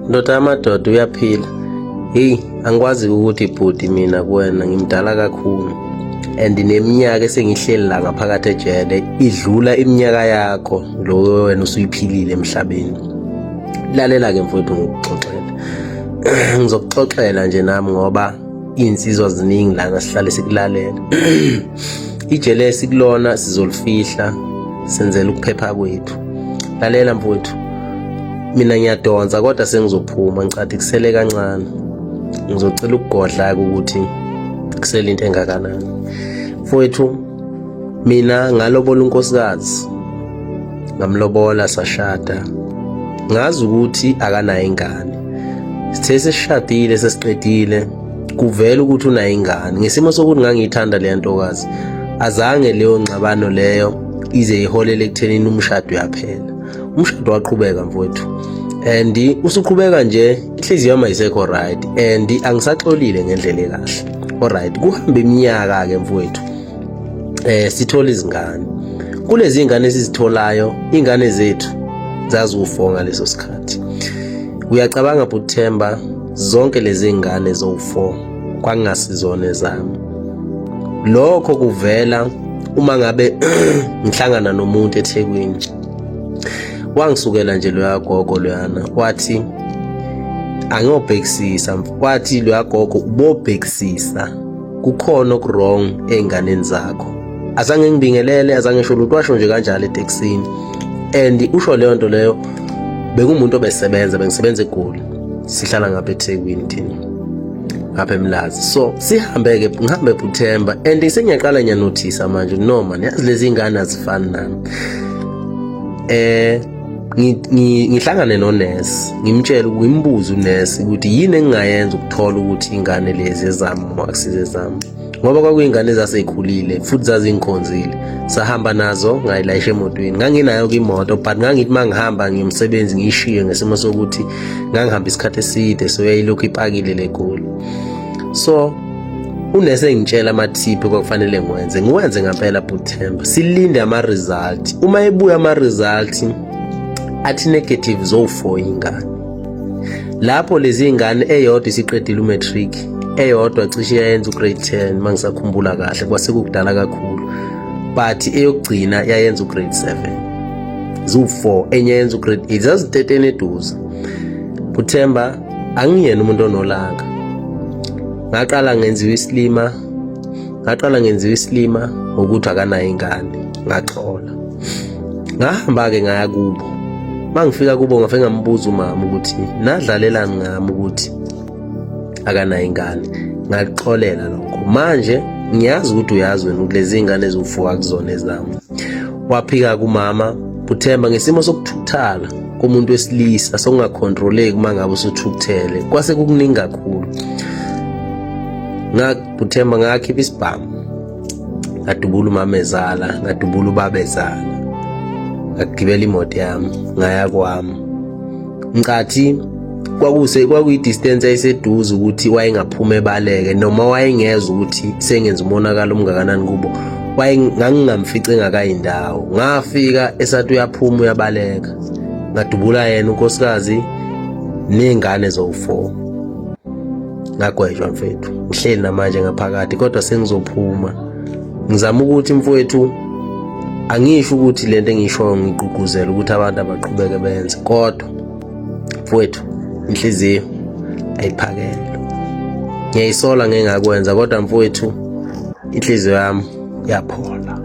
Ndoda yamadoda uyaphila. Hey, angikwazi ukuthi ibhudi mina kuwena ngimdala kakhulu. And neminyaka esengihleli la ngaphakathi ejele idlula iminyaka yakho lo wena usuyiphilile emhlabeni. Lalela ke mfowethu ngikuxoxela. Ngizokuxoxela nje nami ngoba insizwa ziningi la ngasihlale sikulalela. Ijele sikulona sizolifihla senzela ukuphepha kwethu. Lalela mfowethu. Mina ngiyadonsa kodwa sengizophuma ngicathi kusele kancane. Ngizocela ukugodla ukuthi kusele into engakanani. Mfowethu mina ngalobola unkosikazi. Ngamlobola sashada. Ngazi ukuthi akanayo ingane. Sithe sesishadile sesiqedile kuvela ukuthi unayo ingane. Ngesimo sokuthi ngangiyithanda le ntokazi azange leyo ngxabano leyo ize iholele ekuthenini umshado uyaphela. Umshado waqhubeka mfowethu. And usuqhubeka nje inhliziyo yami ayisekho right and angisaxolile ngendlela ekahle. Alright, kuhamba iminyaka ke mfowethu. Sithola izingane. Kulezi ingane esizitholayo, ingane zethu zaziwufonga leso sikhathi. Uyacabanga Buthemba zonke lezi ingane zo4 kwangasizona zami. Lokho kuvela uma ngabe ngihlangana nomuntu eThekwini. Wangisukela nje loya gogo loyana wathi angiyobhekisisa wathi loya gogo ubobhekisisa kukhona okwrong einganeni zakho. Azange ngibingelele azange ngisho lutho washo nje kanjalo eTexini and usho leyo nto leyo bekumuntu obesebenza bengisebenza eGoli sihlala ngapha eThekwini thina ngapha eMlazi. So sihambe ke ngihambe Buthemba and sengiyaqala nyanothisa manje noma yazi lezi ingane azifani nami. Ngihlangane nonesi ngimtshela ngimbuza unesi ukuthi yini engingayenza ukuthola ukuthi ingane lezi ezami makusize zami ngoba kwakuyingane ezasezikhulile futhi zazingikhonzile. Sahamba nazo ngayilayisha emotweni. Nganginayo imoto but ngangithi mangihamba ngiyomsebenzi ngiyishiye ngesimo sokuthi ngangihamba isikhathi eside so yayilokhu ipakile leGoli. So unese engitshela amathiphu kwakufanele ngiwenze ngempela Buthemba. Silinde ama result. Uma ebuya ama result athi negative zo4 ingane. Lapho lezi ingane eyodwa isiqedile umatric, eyodwa cishe yayenza ugrade 10 mangisakhumbula kahle kwase kukudala kakhulu. But eyokugcina yayenza ugrade 7. Zo4 enye yenza ugrade 8 zazi13 eduze. Buthemba angiyena umuntu onolanga. Ngaqala ngenziwa islima ukuthi akanayo ingane ngaxola. Ngahamba ke ngaya kubo. Mangifika kubo ngafike ngambuza umama ukuthi nadlalelani ngami ukuthi akanayo ingane. Ngaxolela lokho. Manje ngiyazi ukuthi uyazi wena kulezi ingane ezifuwa kuzona ezami. Waphika kumama Buthemba ngesimo sokuthuthala komuntu wesilisa sokungacontroleki mangabe usuthukuthele kwase kukuningi kakhulu. Buthemba ngakhipha isibhamu. Ngadubula umama ezala, ngadubula ubaba ezala. Ngagibela imoto yami ngaya kwami. Ngicathi kwakuyi distance eyiseduze ukuthi wayengaphuma ebaleke noma wayengeza ukuthi sengenza umonakalo omngakanani kubo. Ngangingamfice engakayindawo. Ngafika esathi uyaphuma uyabaleka. Ngadubula yena unkosikazi nengane zo4. Ngagwejwa mfethu. Ngihleli namanje ngaphakathi kodwa sengizophuma. Ngizama ukuthi mfowethu angisho ukuthi lento engisho ngigqugquzela ukuthi abantu abaqhubeke benze kodwa mfowethu inhliziyo ayiphakele. Ngiyayisola ngengakwenza kodwa mfowethu inhliziyo yami yaphola.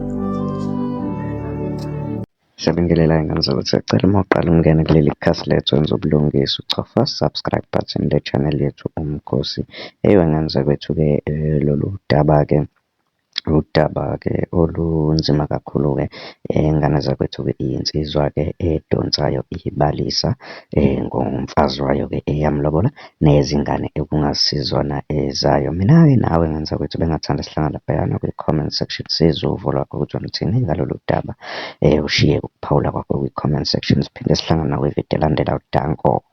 Siyabingelela ingane zokuthi sicela uma uqala ungene kuleli khasi lethu wenza ubulungisa ucofa subscribe button le channel yethu Umkhosi. Ngane zakwethu-ke lolu udaba-ke olunzima kakhulu-ke. Ingane zakwethu-ke iyinsizwa-ke edonsayo ibalisa ngomfazi wayo-ke eyamlobola nezingane ekungasizona ezayo. Mina-ke nawe ngane zakwethu bengathanda sihlangana laphayana kwi-comment section sizuvo lwakho ukuthi wena uthini ngalolu daba. Ushiye ukuphawula kwakho kwi-comment section siphinde sihlangana nawe ividiyo elandela. Udanko.